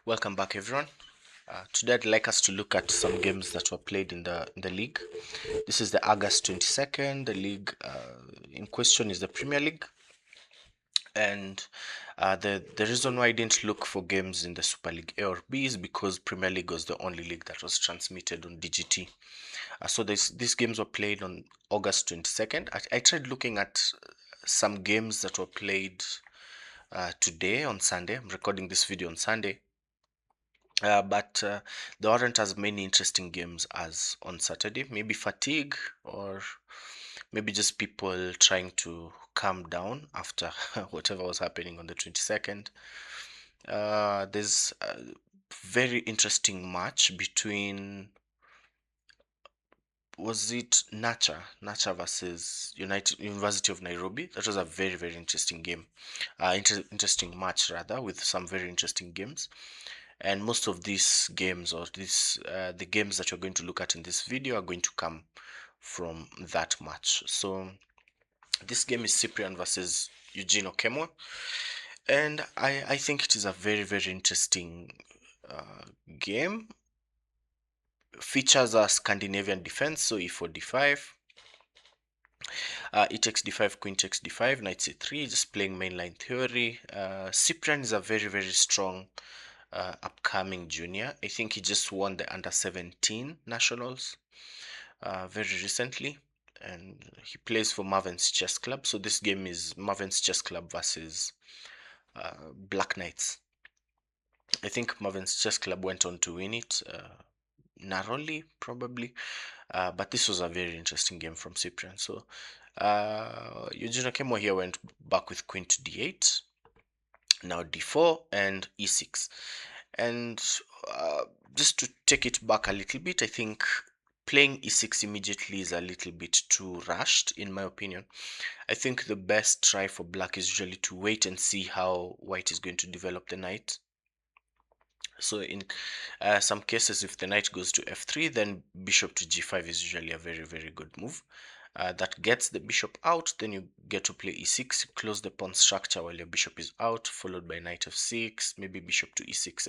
Welcome back, everyone. Today, I'd like us to look at some games that were played in the league. This is the August 22nd. The league in question is the Premier League, and the reason why I didn't look for games in the Super League A or B is because Premier League was the only league that was transmitted on DGT. So these games were played on August 22nd. I tried looking at some games that were played today on Sunday. I'm recording this video on Sunday. But there aren't as many interesting games as on Saturday. Maybe fatigue, or maybe just people trying to calm down after whatever was happening on the 22nd. There's a very interesting match between, was it Nacha versus University of Nairobi. That was a very interesting game, interesting match rather, with some very interesting games. And most of these games, or the games that you're going to look at in this video, are going to come from that match. So this game is Cyprian versus Eugene Okemwa, and I think it is a very interesting game. Features a Scandinavian defense, so e4 d5, e takes d5, queen takes d5, knight c3, just playing mainline theory. Cyprian is a very strong upcoming junior. I think he just won the under 17 nationals very recently, and he plays for Marvin's Chess Club. So this game is Marvin's Chess Club versus Black Knights. I think Marvin's Chess Club went on to win it narrowly, probably, but this was a very interesting game from Cyprian. So Eugene Okemwa here went back with queen to d8, now d4 and e6. And just to take it back a little bit, I think playing e6 immediately is a little bit too rushed, in my opinion. I think the best try for black is usually to wait and see how white is going to develop the knight. So in some cases, if the knight goes to f3, then bishop to g5 is usually a very good move. That gets the bishop out. Then you get to play e6, close the pawn structure while your bishop is out, followed by knight f6, maybe bishop to e6,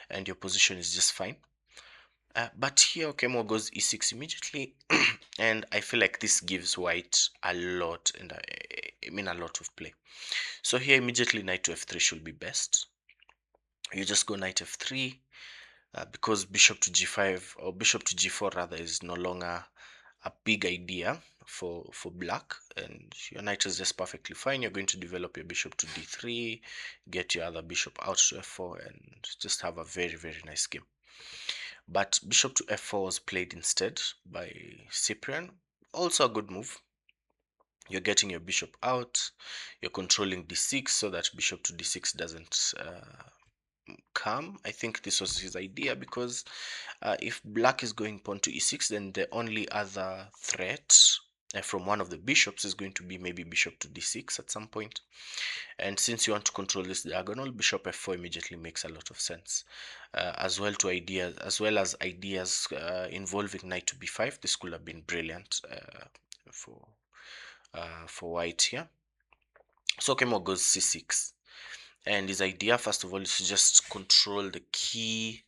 and your position is just fine. But here Okemwa goes e6 immediately, and I feel like this gives white a lot, and I mean a lot of play. So here immediately knight to f3 should be best. You just go knight f3, because bishop to g5, or bishop to g4 rather, is no longer a big idea for black, and your knight is just perfectly fine. You're going to develop your bishop to d3, get your other bishop out to f4, and just have a very nice game. But bishop to f4 was played instead by Cyprian. Also a good move. You're getting your bishop out, you're controlling d6 so that bishop to d6 doesn't come. I think this was his idea, because if black is going pawn to e6, then the only other threat from one of the bishops is going to be maybe bishop to d6 at some point. And since you want to control this diagonal, bishop f4 immediately makes a lot of sense. As well as ideas involving knight to b5, this could have been brilliant for white here. So Okemwa goes c6, and his idea, first of all, is to just control the key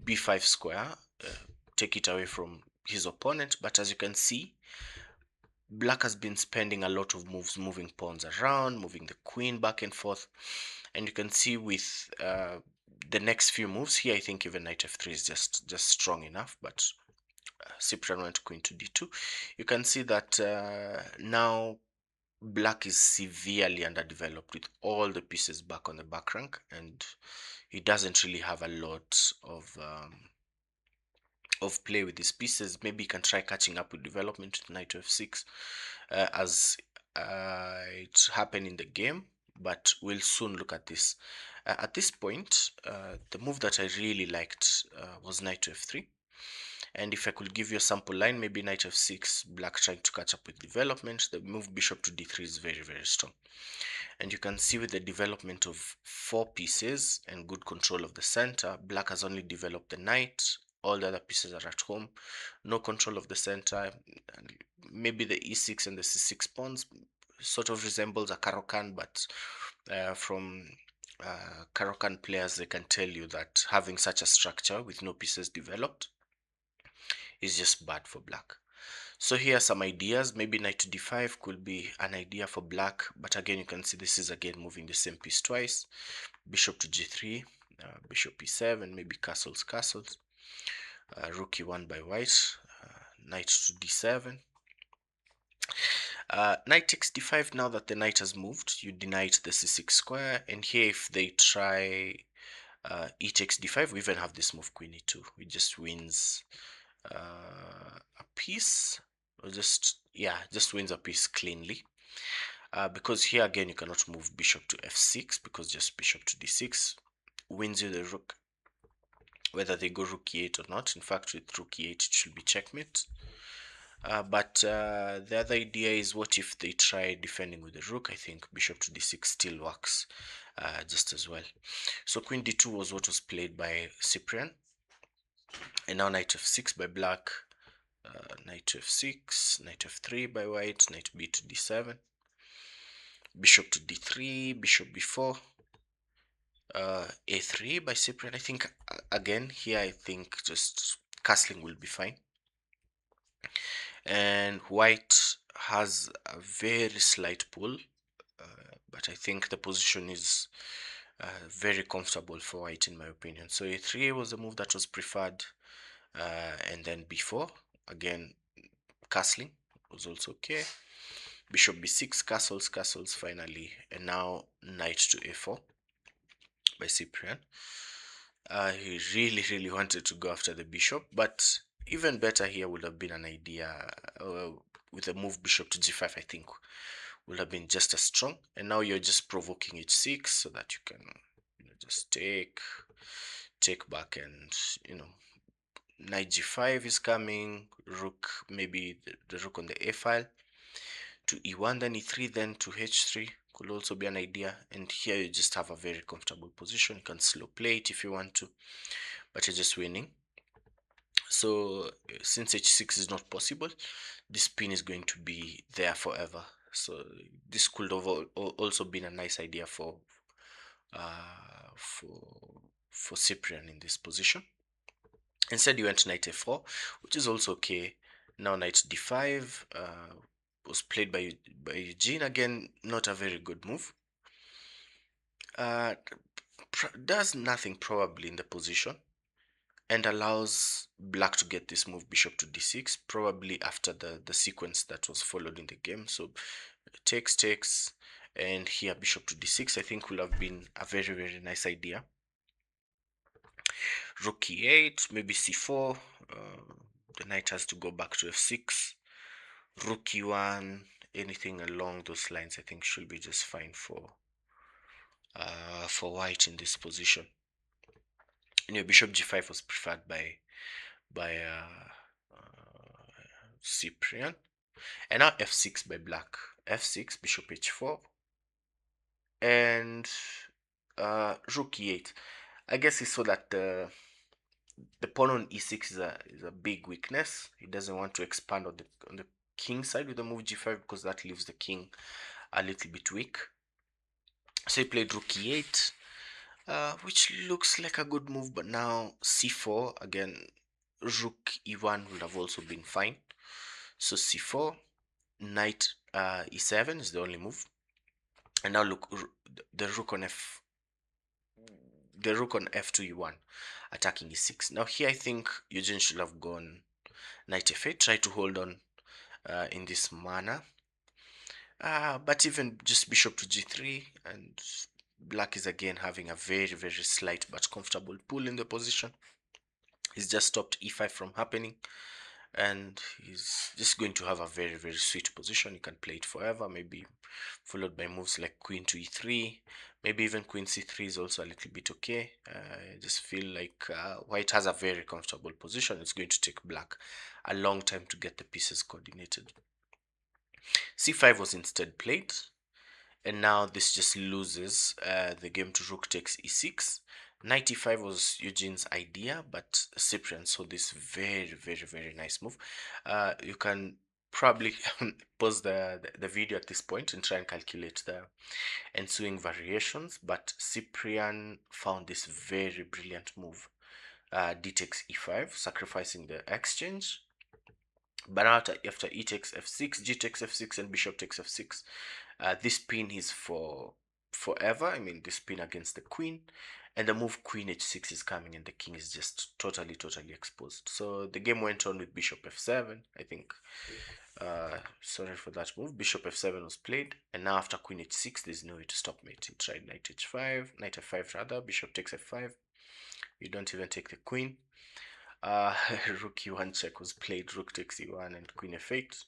b5 square, take it away from his opponent. But as you can see, black has been spending a lot of moves, moving pawns around, moving the queen back and forth, and you can see with the next few moves here, I think even knight f3 is just strong enough. But Cyprian went queen to d2. You can see that now black is severely underdeveloped with all the pieces back on the back rank, and he doesn't really have a lot of play with these pieces. Maybe he can try catching up with development with knight to f6 as it happened in the game, but we'll soon look at this. At this point, the move that I really liked was knight to f3. And if I could give you a sample line, maybe knight f6, black trying to catch up with development. The move bishop to d3 is very strong. And you can see with the development of 4 pieces and good control of the center, black has only developed the knight. All the other pieces are at home, no control of the center. And maybe the e6 and the c6 pawns sort of resembles a Caro-Kann, but from Karokan players, they can tell you that having such a structure with no pieces developed is just bad for black. So here are some ideas. Maybe knight to d5 could be an idea for black, but again you can see this is again moving the same piece twice. Bishop to g3, bishop e7, maybe castles. Rook e1 by white, knight to d7. Knight takes d5. Now that the knight has moved, you deny it the c6 square, and here if they try e takes d5, we even have this move queen e2. It just wins a piece, or just wins a piece cleanly. Because here again you cannot move bishop to f6, because just bishop to d6 wins you the rook, whether they go rook e8 or not. In fact, with rook e8 it should be checkmate. But the other idea is, what if they try defending with the rook? I think bishop to d6 still works just as well. So queen d2 was what was played by Cyprian, and now knight f6 by black, knight to f6, knight f3 by white, knight b to d7, bishop to d3, bishop b4, a3 by Cyprian. I think again here I think just castling will be fine, and white has a very slight pull, but I think the position is very comfortable for white in my opinion. So a3 was the move that was preferred, and then b4 again castling was also okay. Bishop b6, castles finally, and now knight to a4 by Cyprian. He really wanted to go after the bishop, but even better here would have been an idea with a move bishop to g5. I think would have been just as strong. And now you're just provoking h6 so that you can just take back, and knight g5 is coming, rook, maybe the rook on the a file to e1, then e3, then to h3 could also be an idea. And here you just have a very comfortable position. You can slow play it if you want to, but you're just winning. So since h6 is not possible, this pin is going to be there forever. So this could have also been a nice idea for Cyprian in this position. Instead, you went knight f4, which is also okay. Now knight d5 was played by Eugene. Again, not a very good move. Does nothing probably in the position, and allows black to get this move bishop to d6, probably after the sequence that was followed in the game. So takes, and here bishop to d6 I think will have been a very nice idea. Rook e8, maybe c4, the knight has to go back to f6, rook e1, anything along those lines I think should be just fine for white in this position. Bishop g5 was preferred by Cyprian, and now f6 by black, f6, bishop h4, and rook e8. I guess he saw that the pawn on e6 is a big weakness. He doesn't want to expand on the king side with the move g5, because that leaves the king a little bit weak. So he played rook e8, which looks like a good move, but now c4 again. Rook e1 would have also been fine. So c4, knight e7 is the only move, and now look, the rook on f2 e1 attacking e6. Now here I think Eugene should have gone knight f8, try to hold on in this manner, but even just bishop to g3, and black is again having a very slight but comfortable pull in the position. He's just stopped e5 from happening, and he's just going to have a very sweet position. You can play it forever, maybe followed by moves like queen to e3, maybe even queen c3 is also a little bit okay. I just feel like white has a very comfortable position. It's going to take black a long time to get the pieces coordinated. c5 was instead played, and now this just loses the game to rook takes e6. Knight e5 was Eugene's idea, but Cyprian saw this very nice move. You can probably pause the video at this point and try and calculate the ensuing variations, but Cyprian found this very brilliant move. D takes e5, sacrificing the exchange. But after e takes f6, g takes f6, and bishop takes f6, this pin is for forever. I mean, this pin against the queen, and the move queen h6 is coming, and the king is just totally exposed. So the game went on with bishop f7. I think, sorry for that move. Bishop f7 was played, and now after queen h6, there's no way to stop mate. He tried knight h5, knight f5 rather. Bishop takes f5. You don't even take the queen. Rook e1 check was played. Rook takes e1 and queen f8,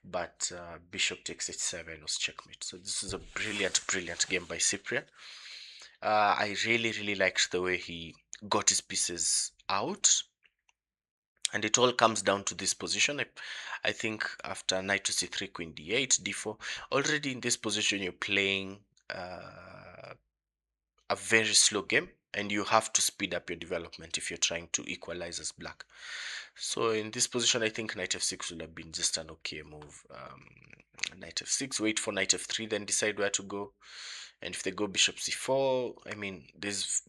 but bishop takes h7 was checkmate. So this is a brilliant game by Cyprian. I really liked the way he got his pieces out, and it all comes down to this position. I think after knight to c3, queen d8, d4, already in this position you're playing a very slow game, and you have to speed up your development if you're trying to equalize as black. So in this position, I think knight f6 would have been just an okay move. Knight f6, wait for knight f3, then decide where to go. And if they go bishop c4, I mean, there's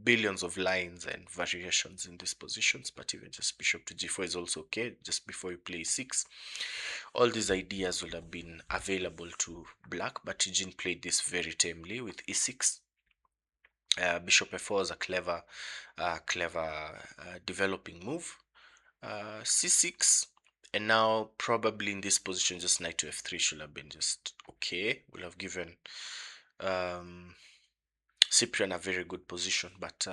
billions of lines and variations in these positions, but even just bishop to g4 is also okay, just before you play e6. All these ideas would have been available to black, but Eugene played this very tamely with e6. Bishop f4 is a clever developing move. C6, and now probably in this position just knight to f3 should have been just okay. Will have given Cyprian a very good position, but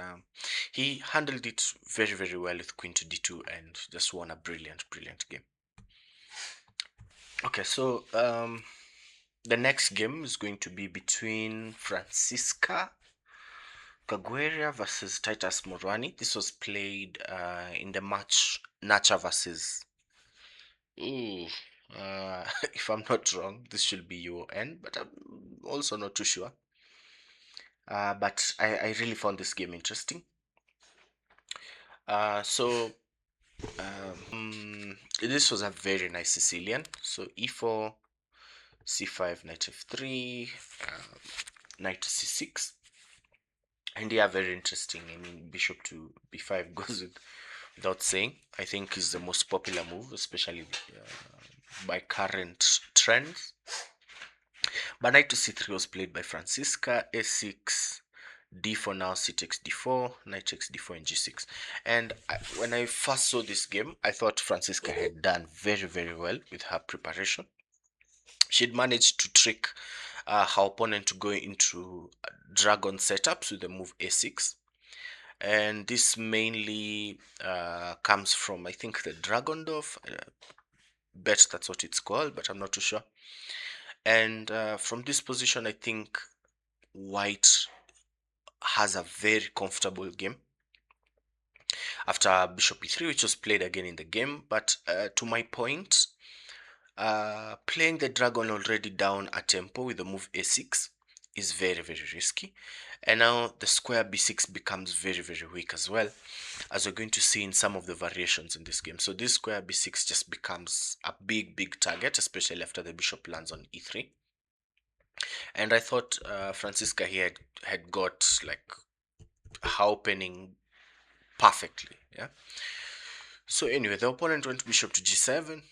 he handled it very well with queen to d2 and just won a brilliant game. Okay, so the next game is going to be between Francisca Cagueria versus Titus Morani. This was played in the match Nacha versus. Ooh, if I'm not wrong, this should be UN, but I'm also not too sure. But I really found this game interesting. So this was a very nice Sicilian. So e4, c5, knight f3, knight to c6. And yeah, very interesting. I mean, bishop to b5 goes without saying. I think is the most popular move, especially by current trends. But knight to c3 was played by Francisca. a6, d4 now, c takes d4, knight takes d4 and g6. And when I first saw this game, I thought Francisca had done very well with her preparation. She'd managed to trick her opponent to go into dragon setups with the move a6. And this mainly comes from, I think, the Dragondoff. Bet that's what it's called, but I'm not too sure. And from this position, I think white has a very comfortable game after bishop e3, which was played again in the game. But to my point, playing the dragon already down a tempo with the move a6 is very risky. And now the square b6 becomes very weak as well, as we're going to see in some of the variations in this game. So this square b6 just becomes a big target, especially after the bishop lands on e3. And I thought Francisca here had got like her opening perfectly. Yeah. So anyway, the opponent went bishop to g7,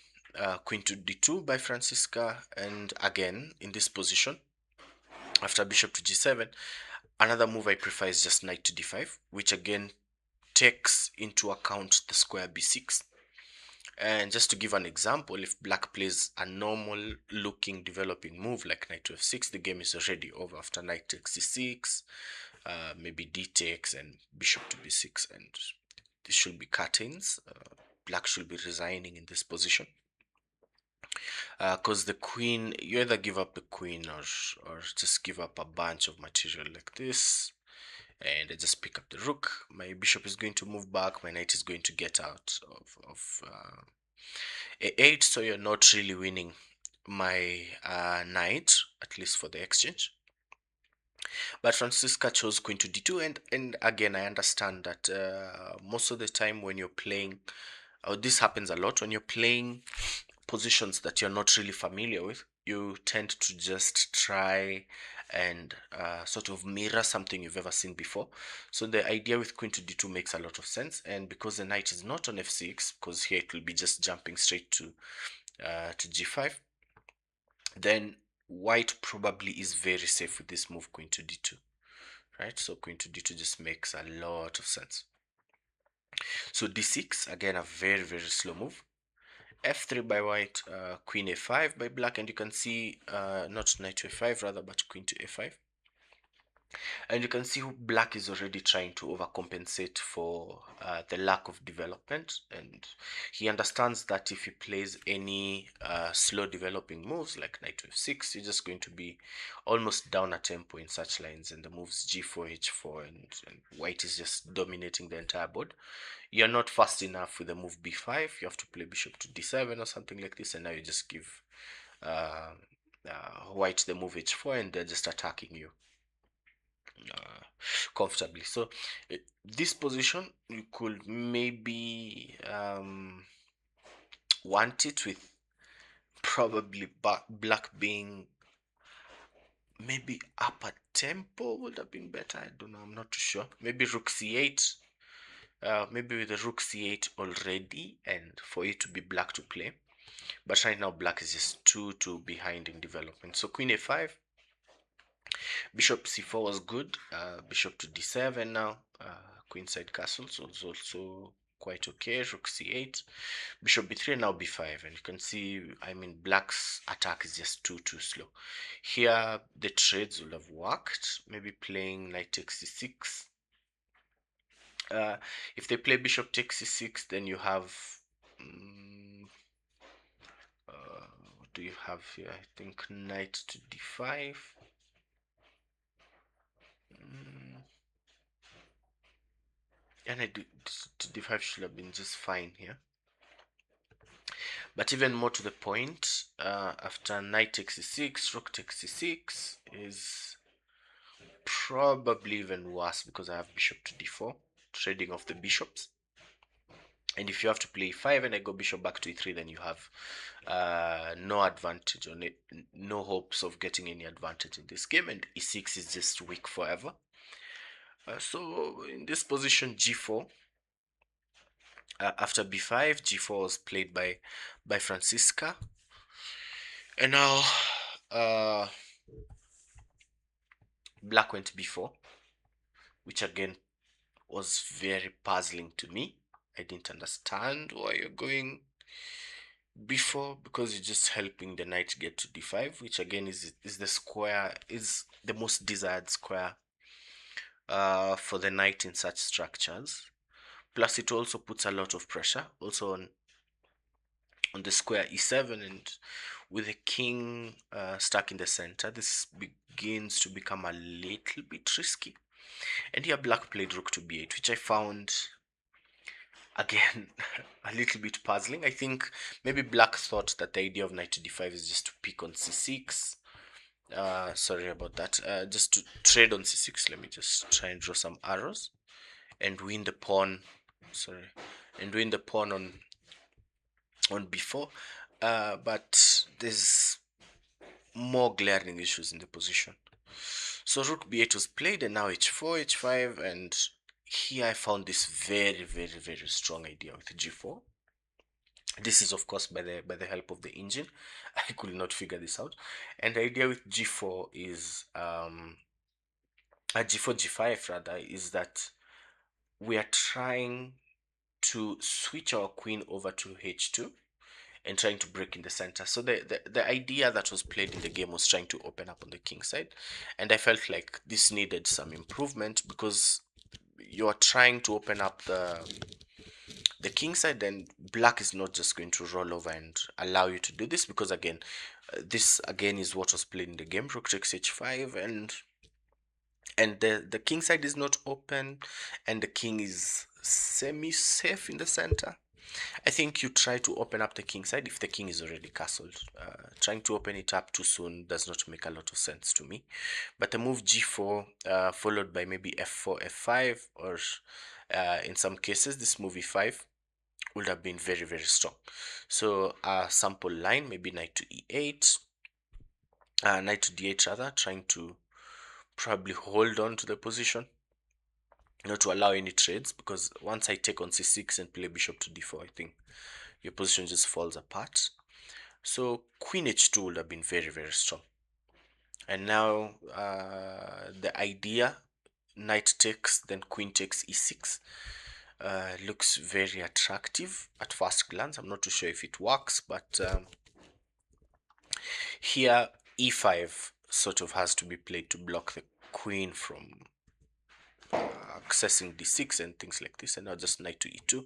queen to d2 by Francisca, and again in this position, after bishop to g7, another move I prefer is just knight to d5, which again takes into account the square b6. And just to give an example, if black plays a normal looking developing move like knight to f6, the game is already over. After knight takes c6, maybe d takes and bishop to b6, and this should be curtains. Black should be resigning in this position, because the queen, you either give up the queen or just give up a bunch of material like this, and I just pick up the rook. My bishop is going to move back, my knight is going to get out of a8, so you're not really winning my knight, at least for the exchange. But Francisca chose queen to d2, and again I understand that most of the time when you're playing, this happens a lot when you're playing positions that you're not really familiar with, you tend to just try and sort of mirror something you've ever seen before. So the idea with queen to d2 makes a lot of sense, and because the knight is not on f6, because here it will be just jumping straight to g5, then white probably is very safe with this move, queen to d2, right? So queen to d2 just makes a lot of sense. So d6, again, a very, very slow move. f3 by white, queen a5 by black, and you can see not knight to a5 rather, but queen to a5. And you can see black is already trying to overcompensate for the lack of development, and he understands that if he plays any slow developing moves like knight to f6, you're just going to be almost down a tempo in such lines, and the moves g4, h4, and white is just dominating the entire board. You're not fast enough with the move b5, you have to play bishop to d7 or something like this, and now you just give uh, white the move h4, and they're just attacking you comfortably. So this position, you could maybe want it with probably black being maybe upper tempo would have been better. I don't know, I'm not too sure. Maybe rook c8, maybe with the rook c8 already, and for it to be black to play. But right now black is just too behind in development. So queen a5, bishop c4 was good, bishop to d7 now, queenside castle, so it's also quite okay. Rook c8, bishop b3, and now b5, and you can see, I mean, black's attack is just too slow. Here the trades will have worked, maybe playing knight takes c6. If they play bishop takes c6, then you have what do you have here? I think knight to d5. And I do to d5 should have been just fine here. But even more to the point, after knight takes c6, rook takes c6 is probably even worse, because I have bishop to d4, trading off the bishops. And if you have to play e5 and I go bishop back to e3, then you have no advantage on it, no hopes of getting any advantage in this game, and e6 is just weak forever. So in this position, g4, after b5, g4 was played by Francisca, and now black went b4, which again was very puzzling to me. I didn't understand why you're going b4, because you're just helping the knight get to d5, which again is the square, is the most desired square for the knight in such structures. Plus it also puts a lot of pressure also on the square e7, and with the king stuck in the center, this begins to become a little bit risky. And here black played rook to b8, which I found again a little bit puzzling. I think maybe black thought that the idea of knight to d5 is just to pick on c6. Sorry about that. Just to trade on c6. Let me just try and draw some arrows and win the pawn. Sorry, and win the pawn on b4. But there's more glaring issues in the position. So rook b8 was played, and now h4, h5, and here I found this very strong idea with g4. This is of course by the help of the engine. I could not figure this out. And the idea with g4 is g4 g5 rather, is that we are trying to switch our queen over to h2 and trying to break in the center. So the idea that was played in the game was trying to open up on the king side, and I felt like this needed some improvement, because you are trying to open up the king side, then black is not just going to roll over and allow you to do this, because again, this again is what was played in the game. Rook takes h5, and the king side is not open, and the king is semi-safe in the center. I think you try to open up the king side if the king is already castled. Trying to open it up too soon does not make a lot of sense to me. But the move g4 followed by maybe f4, f5, or in some cases this move e5 would have been very, very strong. So a sample line, maybe knight to e8, knight to d8 rather, trying to probably hold on to the position, not to allow any trades, because once I take on c6 and play bishop to d4, I think your position just falls apart. So queen h2 would have been very, very strong. And now the idea, knight takes, then queen takes e6, looks very attractive at first glance. I'm not too sure if it works, but here e5 sort of has to be played to block the queen from accessing d6 and things like this. And now just knight to e2,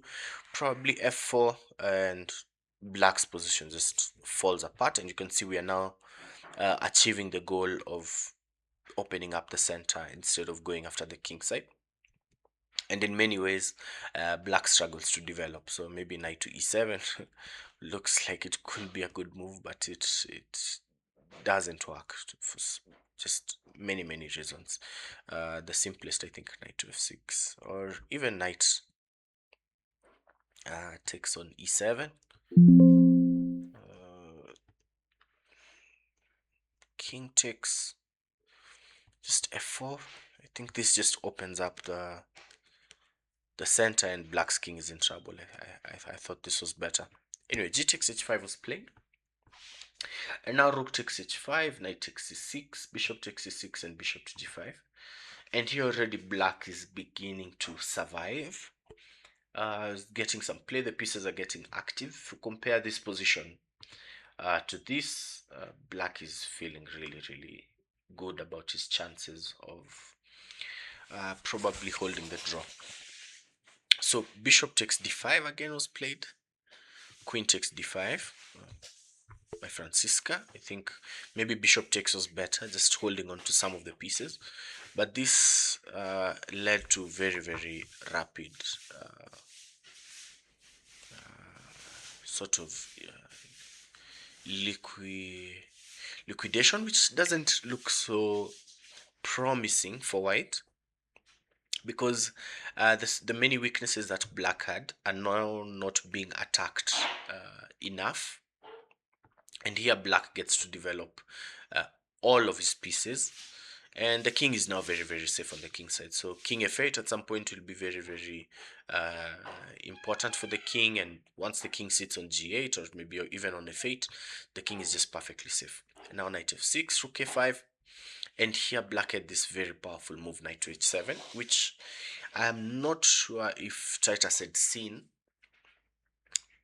probably f4, and black's position just falls apart. And you can see we are now achieving the goal of opening up the center instead of going after the king side. And in many ways, black struggles to develop. So maybe knight to e7 looks like it could be a good move, but it doesn't work for just many reasons. The simplest, I think, knight to f6, or even knight takes on e7. King takes just f4. I think this just opens up the center, and black's king is in trouble. I thought this was better. Anyway, g takes h5 was played. And now rook takes h5, knight takes c6, bishop takes c6, and bishop to g5. And here already black is beginning to survive. Getting some play. The pieces are getting active. If you compare this position to this, black is feeling really good about his chances of probably holding the draw. So bishop takes d5 again was played. Queen takes d5 by Francisca. I think maybe bishop takes was better, just holding on to some of the pieces. But this led to very rapid sort of liquidation, which doesn't look so promising for white, because the many weaknesses that black had are now not being attacked enough. And here black gets to develop all of his pieces, and the king is now very safe on the king side. So king f8 at some point will be very important for the king, and once the king sits on g8 or maybe even on f8, the king is just perfectly safe. And now knight f6, rook a5, and here black had this very powerful move, knight to h7, which I'm not sure if Titus had seen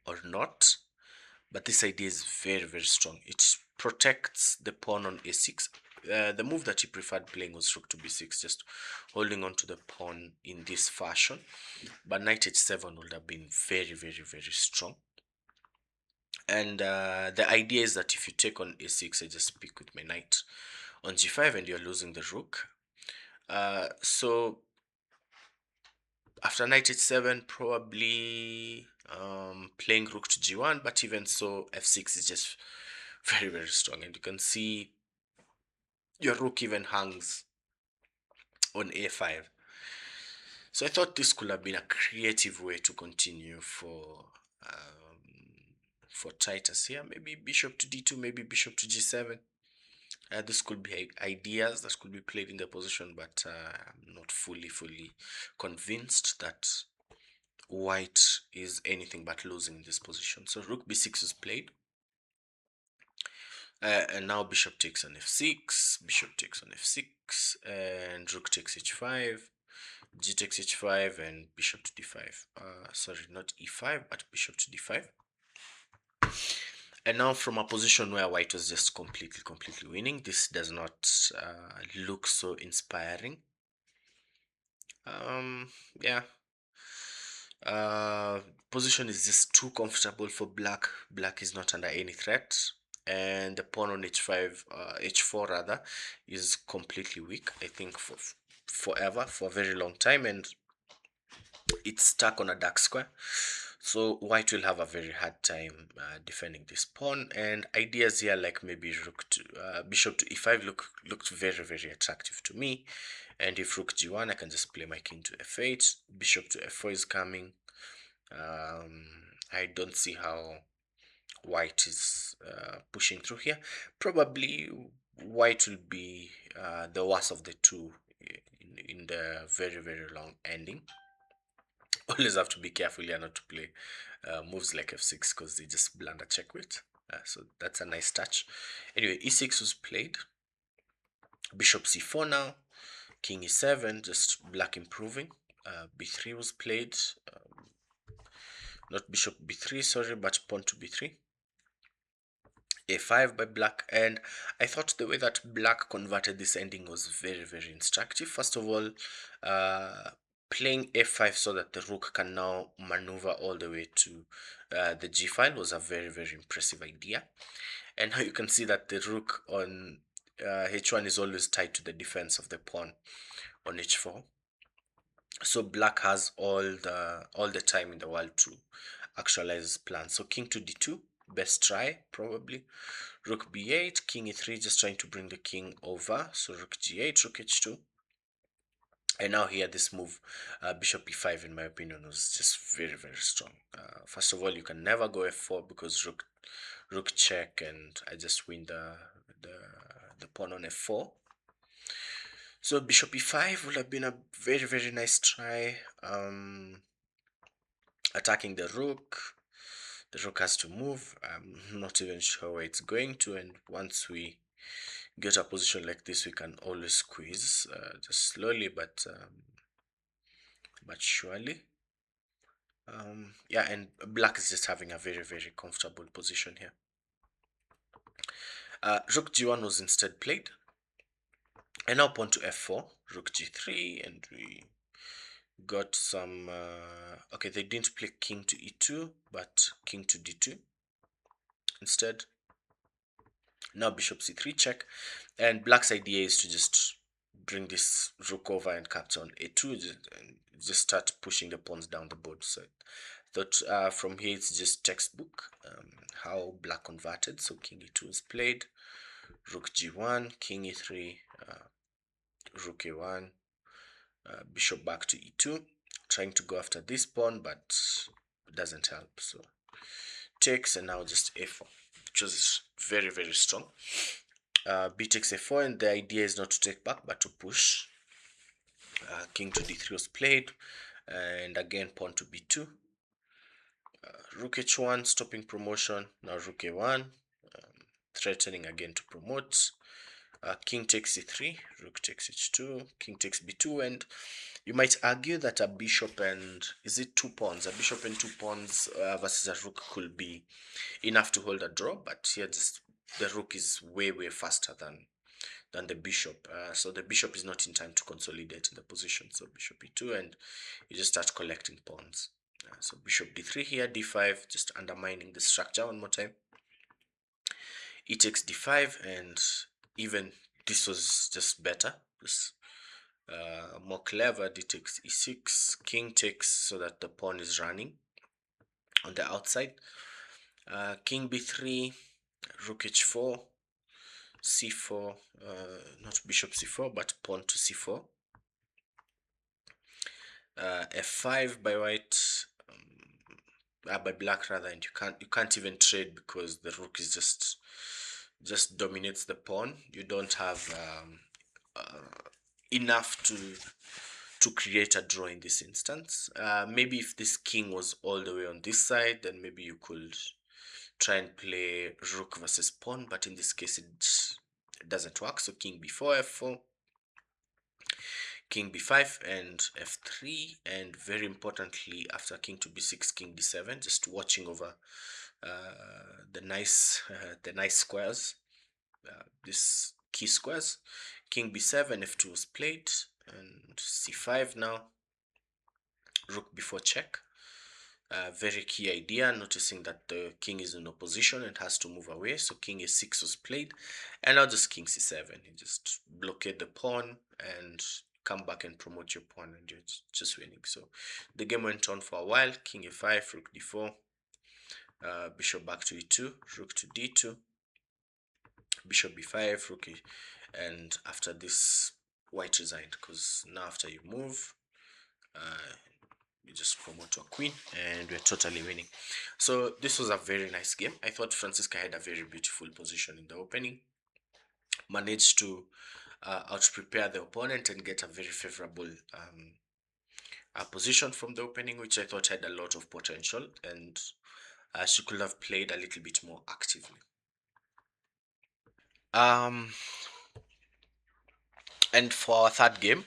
or not, but this idea is very strong. It protects the pawn on a6. The move that he preferred playing was rook to b6, just holding on to the pawn in this fashion. But knight h7 would have been very strong. And the idea is that if you take on a6, I just pick with my knight on g5 and you're losing the rook. So after knight h7, probably playing rook to g1, but even so, f6 is just very strong. And you can see your rook even hangs on a5. So I thought this could have been a creative way to continue for Titus here. Maybe bishop to d2, maybe bishop to g7. This could be ideas that could be played in the position, but I'm not fully convinced that white is anything but losing in this position. So rook b6 is played. And now bishop takes on f6, bishop takes on f6, and rook takes h5, g takes h5, and bishop to d5. Sorry, not e5, but bishop to d5. And now from a position where white was just completely winning, this does not look so inspiring. Yeah. Position is just too comfortable for black. Black is not under any threat, and the pawn on h5, h4 rather, is completely weak. I think for a very long time, and it's stuck on a dark square. So white will have a very hard time defending this pawn. And ideas here like maybe rook to bishop to e5 looked very attractive to me. And if rook g1, I can just play my king to f8. Bishop to f4 is coming. I don't see how white is pushing through here. Probably white will be the worst of the two in the very, very long ending. Always have to be careful here not to play moves like f6 because they just blunder check with. So that's a nice touch. Anyway, e6 was played. Bishop c4 now. King e7, just black improving. B3 was played. Not bishop b3, sorry, but pawn to b3. A5 by black, and I thought the way that black converted this ending was very, very instructive. First of all, playing f5 so that the rook can now maneuver all the way to the g file was a very, very impressive idea. And now you can see that the rook on h1 is always tied to the defense of the pawn on h4. So black has all the time in the world to actualize his plan. So king to d2, best try probably. Rook b8, king e3, just trying to bring the king over. So rook g8, rook h2. And now here this move, bishop e5, in my opinion, was just very, very strong. First of all, you can never go f4 because rook check, and I just win the pawn on f4. So bishop e5 would have been a very, very nice try. Attacking the rook. The rook has to move. I'm not even sure where it's going to, and once we get a position like this, we can always squeeze just slowly but surely. Yeah, and black is just having a very, very comfortable position here. Rook g1 was instead played, and now pawn to f4, rook g3, and we got some okay, they didn't play king to e2 but king to d2 instead. Now bishop c3 check, and black's idea is to just bring this rook over and capture on a2 and just start pushing the pawns down the board. So I thought from here it's just textbook how black converted. So king e2 is played, rook g1, king e3, rook a1, bishop back to e2, trying to go after this pawn, but it doesn't help. So takes, and now just a4, which was very, very strong. B takes a4, and the idea is not to take back but to push. King to d3 was played, and again pawn to b2. Rook h1 stopping promotion. Now rook a1, threatening again to promote. King takes e3, rook takes h2, king takes b2, and you might argue that a bishop and is it 2 pawns? A bishop and 2 pawns versus a rook could be enough to hold a draw, but here just the rook is way, way faster than the bishop. So the bishop is not in time to consolidate in the position. So bishop e2, and you just start collecting pawns. So bishop d3 here, d5, just undermining the structure one more time. E takes d5, and even this was just better, just more clever. D takes e6, king takes so that the pawn is running on the outside. King b3, rook h4, c4, not bishop c4 but pawn to c4. F5 by white, by black rather, and you can't even trade because the rook is just dominates the pawn. You don't have enough to create a draw in this instance. Maybe if this king was all the way on this side, then maybe you could try and play rook versus pawn, but in this case it doesn't work. So king b4, f4, king b5, and f3, and very importantly after king to b6, king d7, just watching over the nice squares, these key squares. King b7, f2 was played, and c5 now, rook before check. Very key idea, noticing that the king is in opposition and has to move away. So king a6 was played, and now just king c7. You just blockade the pawn and come back and promote your pawn, and you're just winning. So the game went on for a while. King a5, rook d4, bishop back to e2, rook to d2, bishop b5, rook e, and after this white resigned because now after you move, we just promote to a queen, and we're totally winning. So this was a very nice game. I thought Francisca had a very beautiful position in the opening, managed to out prepare the opponent and get a very favorable position from the opening, which I thought had a lot of potential, and she could have played a little bit more actively. Um, and for our third game,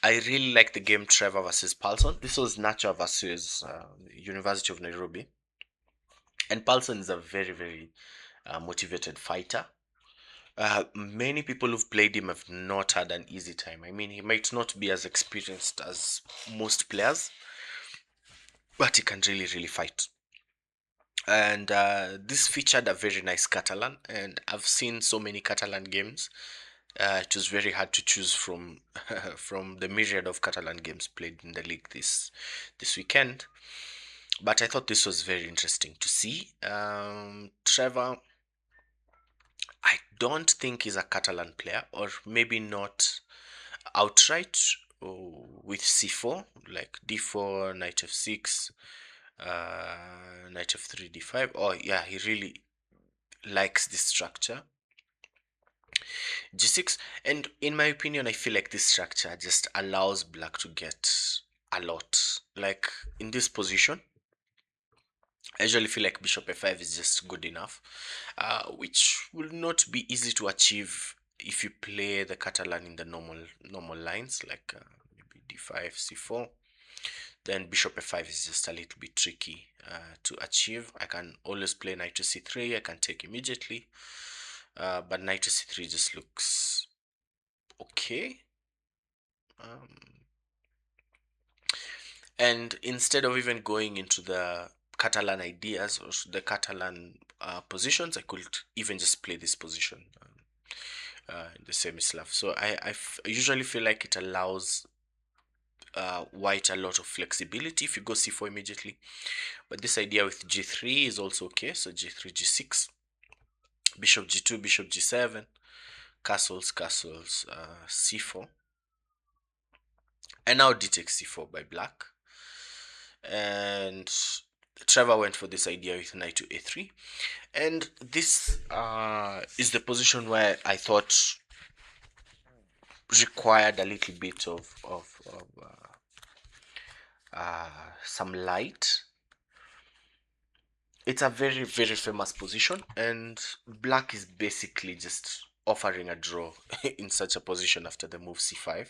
I really like the game Trevor versus Paulson. This was Nacha versus University of Nairobi, and Paulson is a very, very motivated fighter. Many people who've played him have not had an easy time. I mean, he might not be as experienced as most players, but he can really, really fight. And this featured a very nice Catalan, and I've seen so many Catalan games. It was very hard to choose from from the myriad of Catalan games played in the league this weekend. But I thought this was very interesting to see. Trevor, I don't think he's a Catalan player, or maybe not outright. With c4, like d4, knight f6, knight f3, d5. Oh yeah, he really likes this structure. G6, and in my opinion, I feel like this structure just allows black to get a lot. Like in this position, I usually feel like bishop f5 is just good enough, which will not be easy to achieve if you play the Catalan in the normal lines, like maybe d5, c4. Then bishop f5 is just a little bit tricky to achieve. I can always play knight to c3. I can take immediately, but knight to c3 just looks okay. And instead of even going into the Catalan ideas or the Catalan positions, I could even just play this position in the semi-Slav. So I usually feel like it allows white a lot of flexibility if you go c4 immediately. But this idea with g3 is also okay. So g3, g6, bishop g2, bishop g7, castles, castles, c4. And now d takes c4 by black. And Trevor went for this idea with knight to a3, and this is the position where I thought required a little bit of some light. It's a very, very famous position, and black is basically just offering a draw in such a position after the move c5.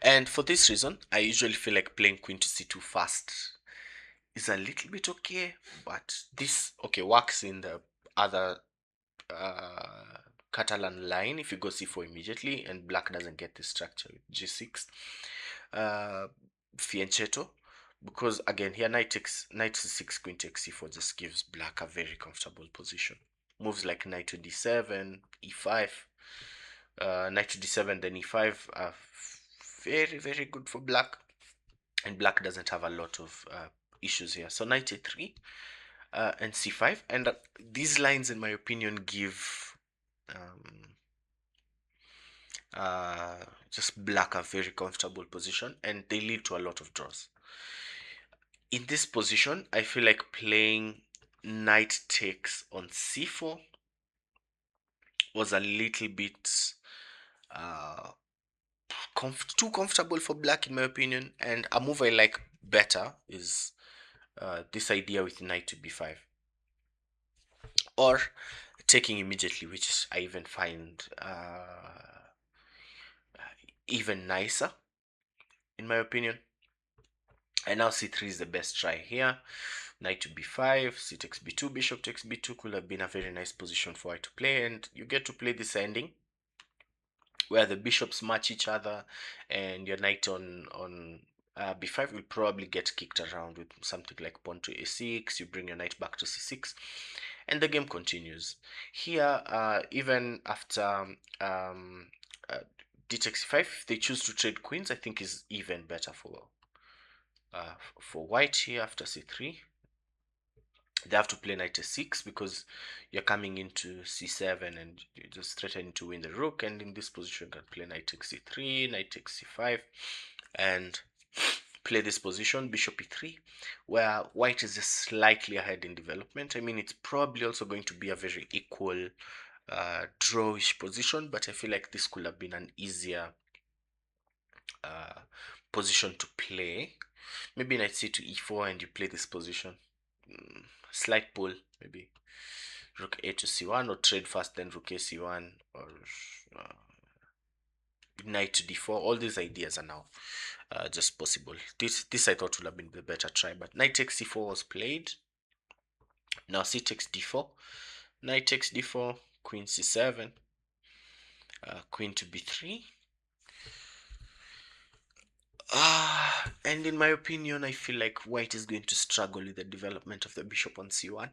And for this reason, I usually feel like playing queen to c2 fast is a little bit okay, but this okay works in the other Catalan line if you go c4 immediately and black doesn't get the structure with g6 fianchetto, because again here knight c6, queen takes c4 just gives black a very comfortable position. Moves like knight to d7, e5, knight to d7, then e5 are very, very good for black, and black doesn't have a lot of issues here. So knight a3 and c5, and these lines in my opinion give just black a very comfortable position, and they lead to a lot of draws. In this position, I feel like playing knight takes on c4 was a little bit uh, too comfortable for black in my opinion, and a move I like better is this idea with knight to b5, or taking immediately, which I even find even nicer in my opinion. And now c3 is the best try here. Knight to b5, c takes b2, bishop takes b2 could have been a very nice position for white to play, and you get to play this ending where the bishops match each other, and your knight on b5 will probably get kicked around with something like pawn to a6. You bring your knight back to c6, and the game continues. Here, even after uh, d takes c5, if they choose to trade queens, I think is even better for white here after c3. They have to play knight a6 because you're coming into c7 and you're just threatening to win the rook, and in this position you can play knight takes c3, knight takes c5, and play this position, bishop e3, where white is just slightly ahead in development. I mean, it's probably also going to be a very equal drawish position, but I feel like this could have been an easier uh, position to play. Maybe knight c to e4 and you play this position. Slight pull, maybe rook a to c1, or trade first then rook a c1, or uh, knight to d4. All these ideas are now just possible. This I thought would have been the better try, but knight takes c4 was played. Now c takes d4, knight takes d4, queen c7, queen to b3. And in my opinion, I feel like white is going to struggle with the development of the bishop on c1.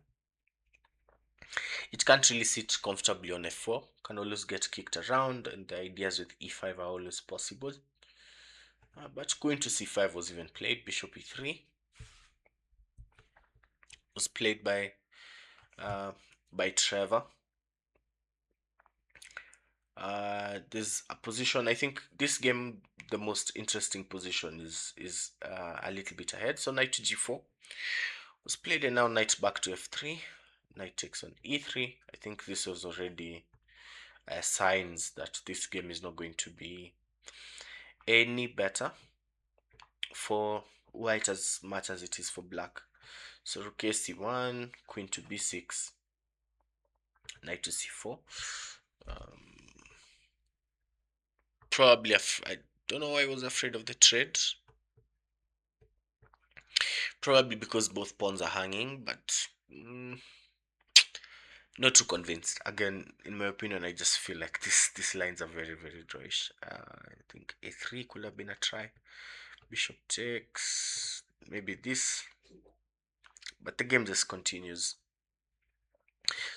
It can't really sit comfortably on f4, can always get kicked around, and the ideas with e5 are always possible. But queen to c5 was even played. Bishop e3 was played by Trevor. There's a position. I think this game, the most interesting position is a little bit ahead. So knight to g4 was played, and now knight back to f3. Knight takes on e3. I think this was already signs that this game is not going to be any better for white as much as it is for black. So rook a c1, queen to b6, knight to c4. Probably I don't know why I was afraid of the trade. Probably because both pawns are hanging, but not too convinced. Again, in my opinion, I just feel like these lines are very drawish. I think a3 could have been a try. Bishop takes, maybe this, but the game just continues.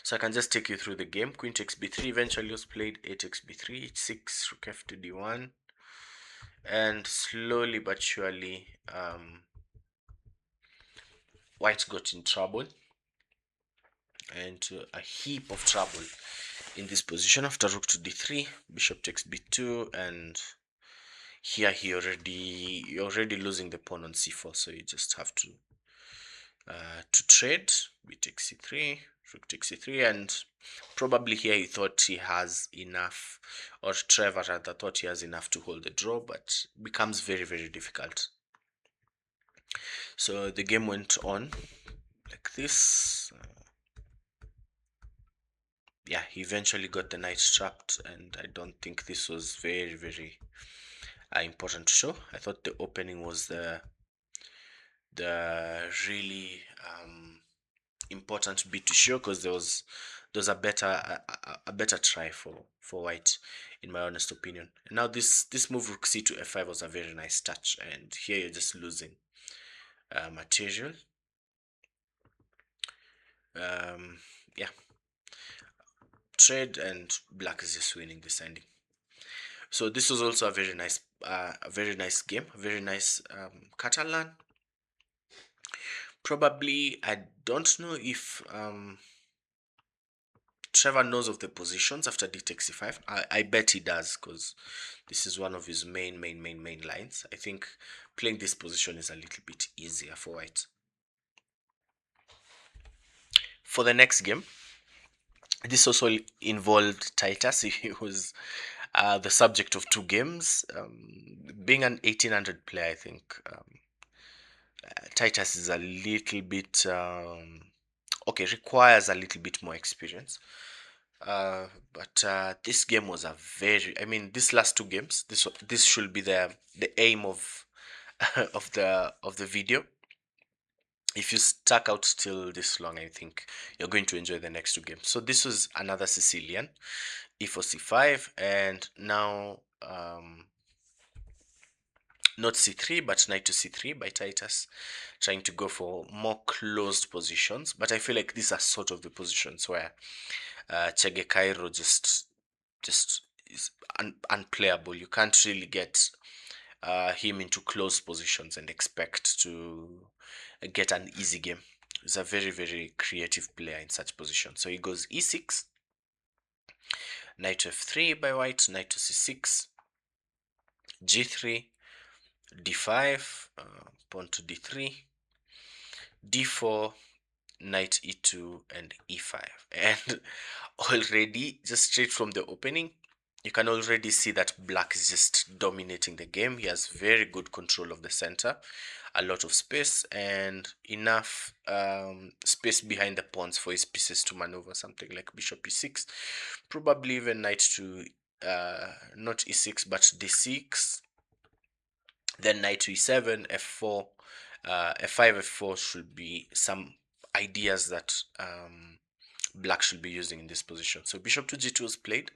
So I can just take you through the game. Queen takes b3 eventually was played. A takes b3, h6, rook f to d1, and slowly but surely white got in trouble, and a heap of trouble in this position after rook to d3. Bishop takes b2, and here you're already losing the pawn on c4, so you just have to trade. B takes c3, rook takes c3, and probably here he thought he has enough, or Trevor rather thought he has enough to hold the draw, but becomes very difficult. So the game went on like this. Yeah, he eventually got the knight trapped, and I don't think this was very important to show. I thought the opening was the really important bit to show, because there was a better try for white, in my honest opinion. And now this move rook c to f5 was a very nice touch, and here you're just losing material. Yeah, trade, and black is just winning this ending. So this was also a very nice game, a very nice Catalan. Probably, I don't know if Trevor knows of the positions after d takes c5. I bet he does, because this is one of his main lines. I think playing this position is a little bit easier for white. For the next game, this also involved Titus. He was the subject of two games. Being an 1800 player, I think Titus is a little bit okay, requires a little bit more experience. But this game was I mean, these last two games, this should be the aim of of the video. If you stuck out till this long, I think you're going to enjoy the next two games. So this was another Sicilian, e4 c5, and now not c3 but knight to c3 by Titus, trying to go for more closed positions. But I feel like these are sort of the positions where Kairu just is unplayable. You can't really get him into close positions and expect to get an easy game. He's a very creative player in such positions. So he goes e6, knight to f3 by white, knight to c6, g3, d5, pawn to d3, d4, knight e2, and e5. And already, just straight from the opening, you can already see that black is just dominating the game. He has very good control of the center, a lot of space, and enough space behind the pawns for his pieces to maneuver, something like bishop e6, probably even knight to not e6 but d6, then knight to e7, f4, f5, f4 should be some ideas that black should be using in this position. So bishop to g2 is played,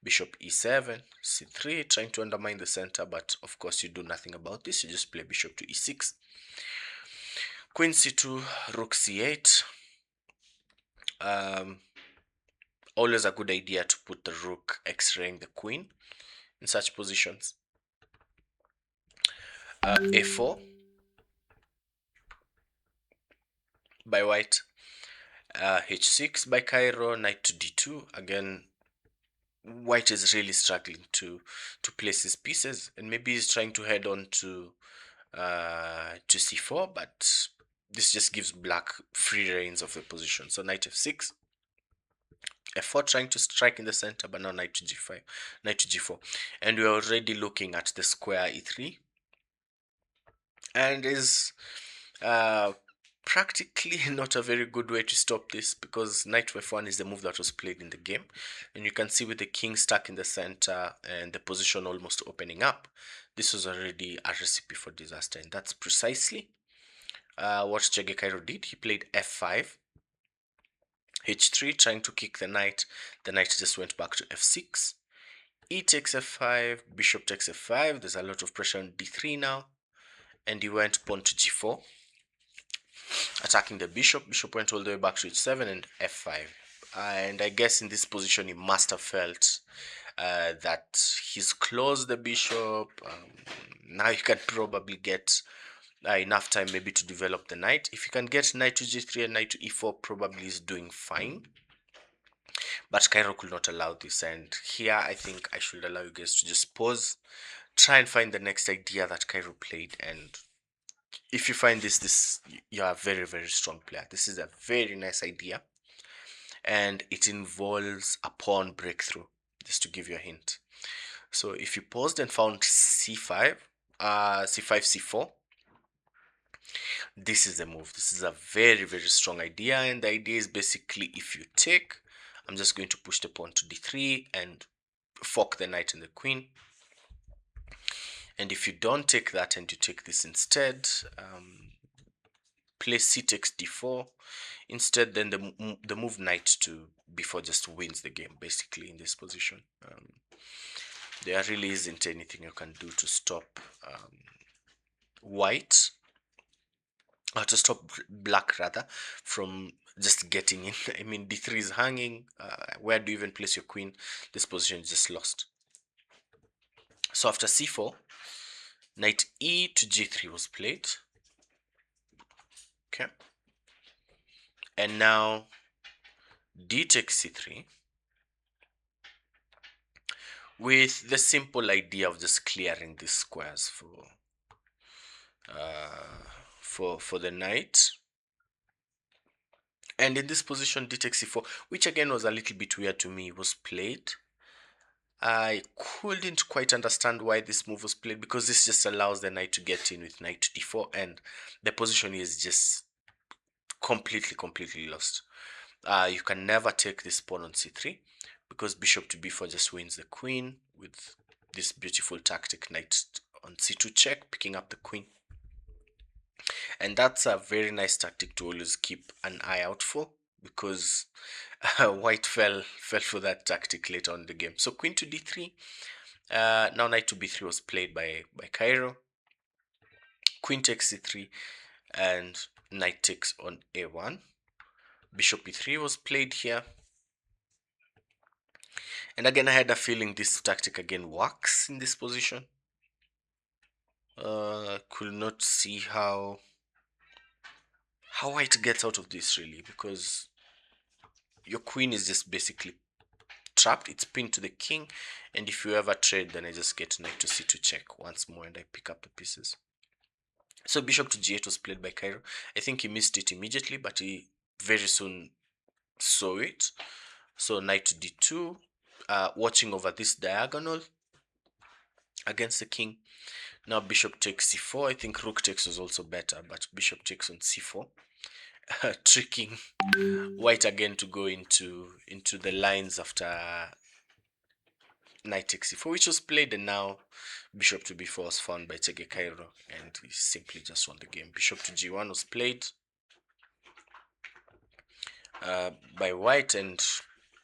bishop e7, c3, trying to undermine the center, but of course you do nothing about this. You just play bishop to e6, queen c2, rook c8. Always a good idea to put the rook x-raying the queen in such positions. a4 by white, h6 by Kairu, knight to d2. Again, white is really struggling to place his pieces, and maybe he's trying to head on to c4, but this just gives black free reins of the position. So knight f6, f4, trying to strike in the center, but now knight to g5, knight to g4, and we're already looking at the square e3, and is practically not a very good way to stop this, because knight to f1 is the move that was played in the game, and you can see with the king stuck in the center and the position almost opening up, this was already a recipe for disaster. And that's precisely what Kairu did. He played f5, h3, trying to kick the knight just went back to f6, e takes f5, bishop takes f5, there's a lot of pressure on d3 now, and he went pawn to g4, attacking the bishop. Bishop went all the way back to h7 and f5. And I guess in this position he must have felt that he's closed the bishop. Now you can probably get enough time maybe to develop the knight. If you can get knight to g3 and knight to e4, probably is doing fine. But Kairu could not allow this, and here I think I should allow you guys to just pause, try and find the next idea that Kairu played, and if you find this you are a very, very strong player. This is a very nice idea, and it involves a pawn breakthrough, just to give you a hint. So if you paused and found c5, c5, c4, this is the move. This is a very, very strong idea, and the idea is basically, if you take, I'm just going to push the pawn to d3 and fork the knight and the queen. And if you don't take that and you take this instead, play c takes d4 instead, then the move knight to b4 just wins the game basically in this position. There really isn't anything you can do to stop white, or to stop black rather, from just getting in. I mean, d3 is hanging. Where do you even place your queen? This position is just lost. So after c4, knight e to g3 was played. Okay, and now d takes c3, with the simple idea of just clearing these squares for the knight. And in this position, d takes c4, which again was a little bit weird to me, was played. I couldn't quite understand why this move was played, because this just allows the knight to get in with knight to d4, and the position is just completely lost. You can never take this pawn on c3, because bishop to b4 just wins the queen with this beautiful tactic, knight on c2 check, picking up the queen. And that's a very nice tactic to always keep an eye out for, because white fell for that tactic later on in the game. So queen to d3. Now knight to b3 was played by Kairu. Queen takes c3 and knight takes on a1. Bishop e3 was played here. And again, I had a feeling this tactic again works in this position. Could not see how white gets out of this really, because your queen is just basically trapped, it's pinned to the king, and if you ever trade, then I just get knight to c2 check once more, and I pick up the pieces. So bishop to g8 was played by Kairu. I think he missed it immediately, but he very soon saw it. So knight to d2, watching over this diagonal against the king. Now bishop takes c4. I think rook takes was also better, but bishop takes on c4, tricking white again to go into the lines after knight takes c4, which was played, and now bishop to b4 was found by Kairu, and he simply just won the game. Bishop to g1 was played by white, and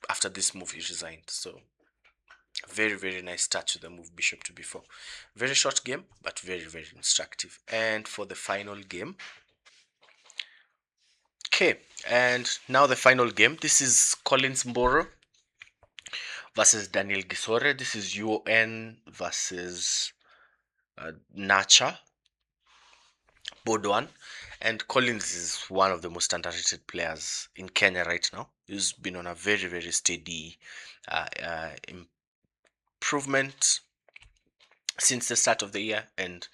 after this move he resigned. So very nice start to the move bishop to b4. Very short game, but very instructive. And for the final game, okay, and now the final game, this is Collins Mboro versus Daniel Gisore. This is UN versus Nacha Bodwan. And Collins is one of the most underrated players in Kenya right now. He's been on a very steady improvement since the start of the year, and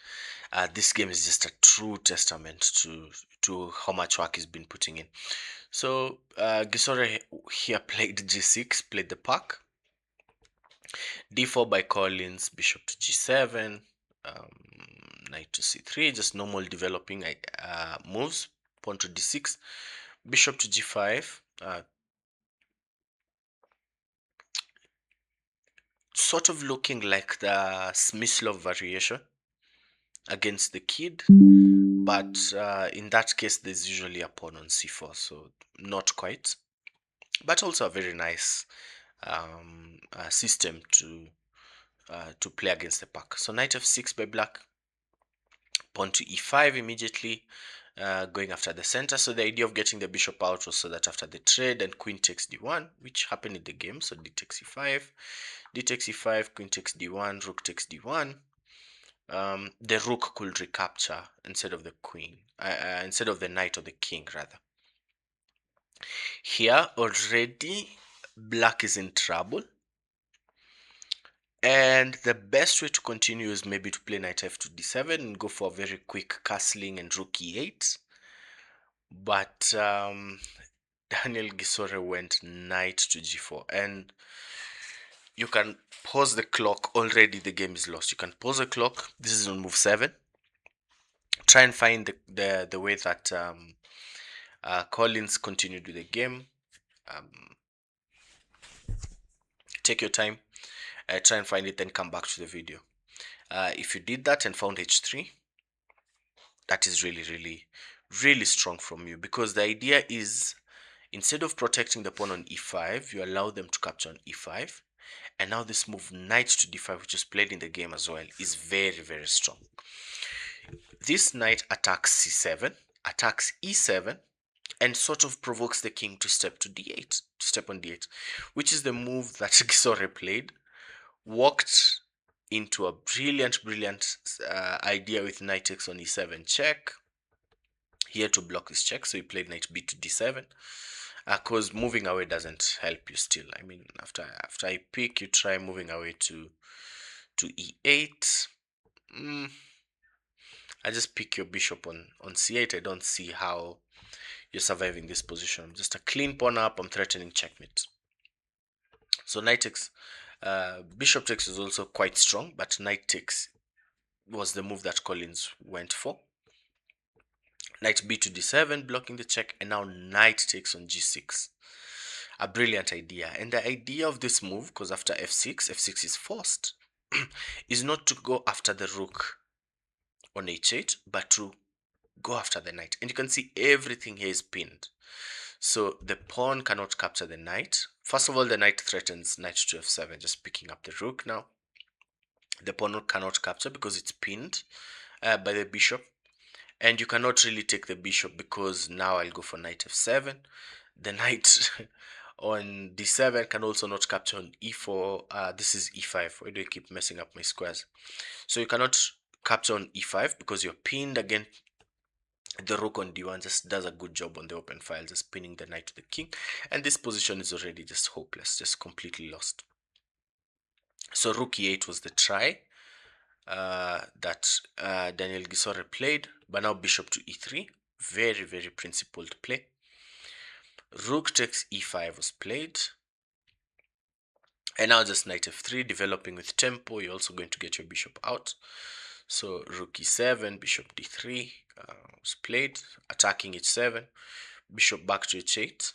this game is just a true testament to how much work he's been putting in. So Gisore here played g6, played the pack. d4 by Collins, bishop to g7, knight to c3, just normal developing moves. Pawn to d6, bishop to g5, sort of looking like the Smyslov variation against the kid, but in that case there's usually a pawn on c4, so not quite, but also a very nice system to play against the pack. So knight f6 by black, pawn to e5 immediately, going after the center. So the idea of getting the bishop out was so that after the trade and queen takes d1, which happened in the game, so d takes e5, d takes e5, queen takes d1, rook takes d1, the rook could recapture instead of the queen, instead of the knight or the king rather. Here already black is in trouble, and the best way to continue is maybe to play knight f to d7 and go for a very quick castling and rook e8, but Daniel Gisore went knight to g4, and you can pause the clock. Already the game is lost. You can pause the clock. This is on move 7. Try and find the way that Collins continued with the game. Take your time, try and find it, then come back to the video. If you did that and found h3, that is really strong from you, because the idea is, instead of protecting the pawn on e5, you allow them to capture on e5. And now this move knight to d5, which is played in the game as well, is very strong. This knight attacks c7, attacks e7, and sort of provokes the king to step to d8, to step on d8, which is the move that Gisore played. Walked into a brilliant idea with knight takes on e7 check. He had to block this check, so he played knight b to d7. Because moving away doesn't help you still. I mean, after I pick, you try moving away to e8. I just pick your bishop on c8. I don't see how you're surviving this position. Just a clean pawn up. I'm threatening checkmate. So knight takes, bishop takes is also quite strong, but knight takes was the move that Collins went for. Knight b to d7, blocking the check, and now knight takes on g6. A brilliant idea. And the idea of this move, because after f6 is forced, is not to go after the rook on h8, but to go after the knight. And you can see everything here is pinned. So the pawn cannot capture the knight. First of all, the knight threatens knight to f7, just picking up the rook now. The pawn cannot capture because it's pinned by the bishop. And you cannot really take the bishop, because now I'll go for knight f7. The knight on d7 can also not capture on e4. This is e5. Why do I keep messing up my squares? So you cannot capture on e5 because you're pinned again The rook on d1 just does a good job on the open file, just pinning the knight to the king, and this position is already just hopeless, just completely lost. So rook e8 was the try that Daniel Gisore played, but now bishop to e3, very, very principled play. Rook takes e5 was played, and now just knight f3, developing with tempo. You're also going to get your bishop out. So rook e7, bishop d3 was played, attacking h7, bishop back to h8,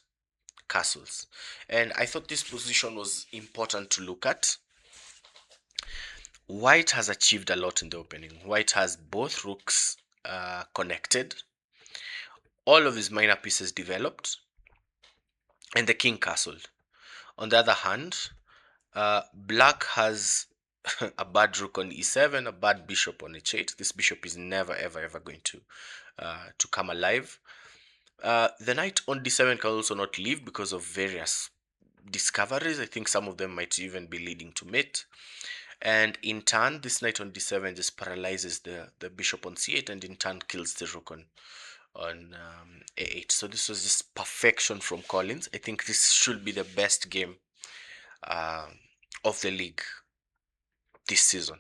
castles. And I thought this position was important to look at. White has achieved a lot in the opening. White has both rooks connected, all of his minor pieces developed, and the king castled. On the other hand, black has a bad rook on e7, a bad bishop on h8. This bishop is never, ever, ever going to come alive. The knight on d7 can also not leave because of various discoveries. I think some of them might even be leading to mate. And in turn, this knight on d7 just paralyzes the bishop on c8, and in turn kills the rook on a8. So this was just perfection from Collins. I think this should be the best game uh, of the league this season.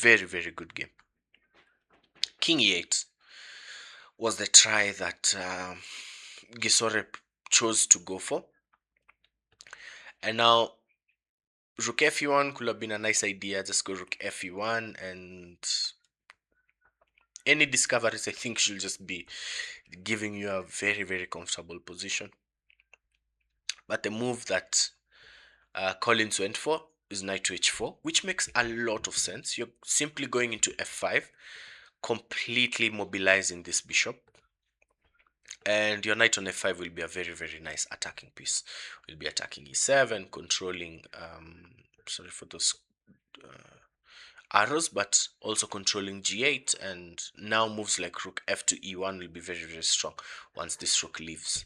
Very, very good game. King e8 was the try that Gisore chose to go for. And now rook fe1 could have been a nice idea. Just go rook fe1, and any discoveries I think should just be giving you a very, very comfortable position. But the move that Collins went for is knight to h4, which makes a lot of sense. You're simply going into f5, completely mobilizing this bishop, and your knight on f5 will be a very, very nice attacking piece. Will be attacking e7, controlling sorry for those arrows, but also controlling g8, and now moves like rook f to e1 will be very, very strong once this rook leaves.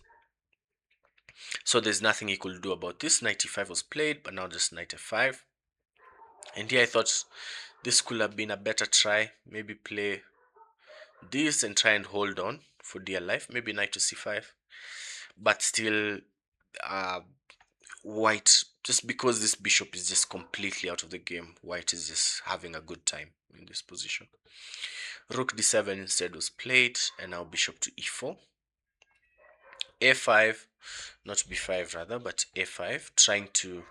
So there's nothing he could do about this. Knight e5 was played, but now just knight f5. And here I thought this could have been a better try. Maybe play this and try and hold on for dear life. Maybe knight to c5. But still, white, just because this bishop is just completely out of the game, white is just having a good time in this position. Rook d7 instead was played, and now bishop to e4. a5, not b5 rather, but a5, trying to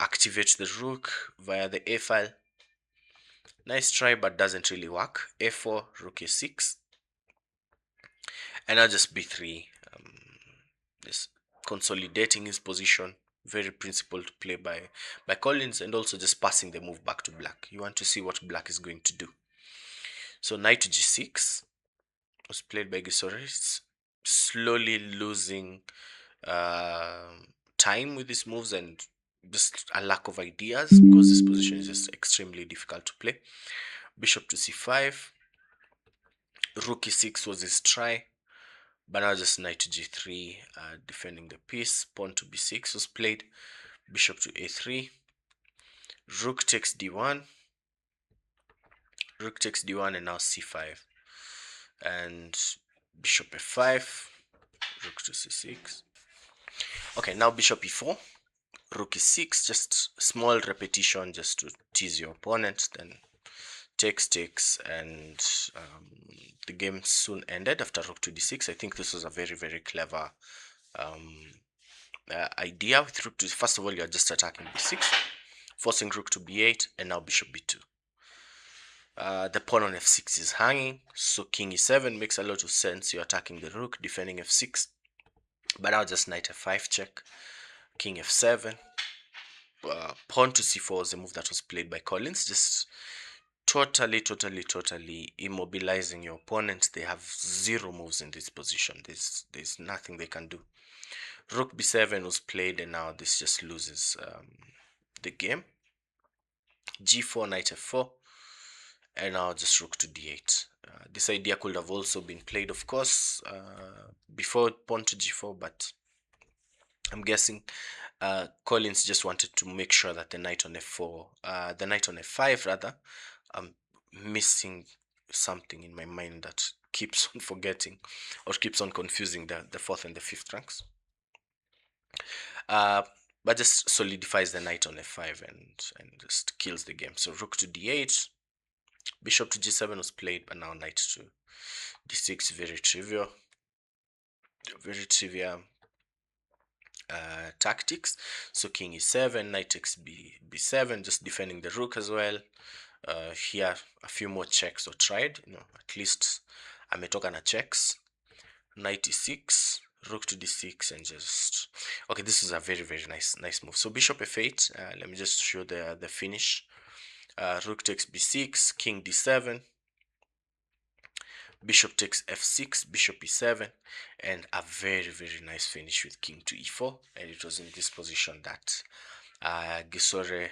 activate the rook via the a file. Nice try, but doesn't really work. a4, rook a6, and now just b3. Just consolidating his position. Very principled play by Collins, and also just passing the move back to black. You want to see what black is going to do. So knight to g6 was played by Gisore, slowly losing time with his moves and just a lack of ideas, because this position is just extremely difficult to play. Bishop to c5, rook e6 was his try, but now just knight to g3, defending the piece. Pawn to b6 was played, bishop to a3, rook takes d1, rook takes d1, and now c5, and bishop f5, rook to c6. Okay, now bishop e4, rook e6, just small repetition just to tease your opponent, then takes, and the game soon ended after rook to d6. I think this was a very, very clever idea with rook to. First of all, you're just attacking b6, forcing rook to b8, and now bishop b2. The pawn on f6 is hanging, so king e7 makes a lot of sense. You're attacking the rook, defending f6, but now just knight f5 check, king f7, pawn to c4 is a move that was played by Collins, just totally immobilizing your opponent. They have zero moves in this position. There's nothing they can do. Rook b7 was played, and now this just loses the game. g4, knight f4, and now just rook to d8. This idea could have also been played, of course, before pawn to g4, but I'm guessing Collins just wanted to make sure that the knight on f4, the knight on f5 rather, missing something in my mind that keeps on forgetting or keeps on confusing the fourth and the fifth ranks. Uh, but just solidifies the knight on f5 and just kills the game. So rook to d8, bishop to g7 was played, but now knight to d6, very trivial, very trivial tactics. So king e7, knight takes b7, just defending the rook as well. Here a few more checks or tried, at least ametoka na checks. Knight e6, rook to d6, and just okay. This is a very nice move. So bishop f8. Let me just show the finish. Rook takes b6, king d7, bishop takes f6, bishop e7, and a very nice finish with king to e4. And it was in this position that Gisore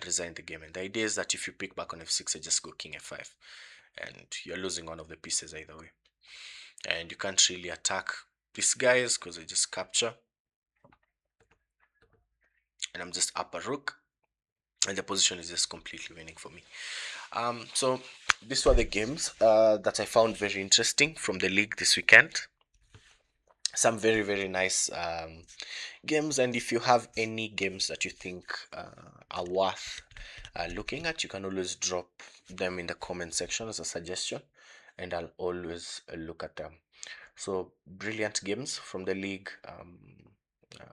resigned the game. And the idea is that if you pick back on f6, I just go king f5, and you're losing one of the pieces either way. And you can't really attack these guys because they just capture. And I'm just up a rook, and the position is just completely winning for me. So these were the games that I found very interesting from the league this weekend. Some very nice games, and if you have any games that you think are worth looking at, you can always drop them in the comment section as a suggestion, and I'll always look at them. So brilliant games from the league.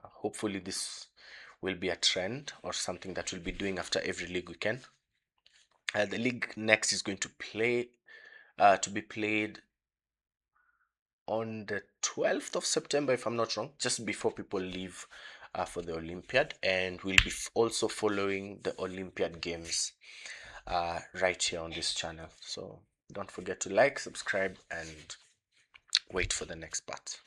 Hopefully this will be a trend or something that we'll be doing after every league weekend. The league next is going to be played on the 12th of September, if I'm not wrong, just before people leave for the Olympiad, and we'll be also following the Olympiad games right here on this channel. So don't forget to like, subscribe, and wait for the next part.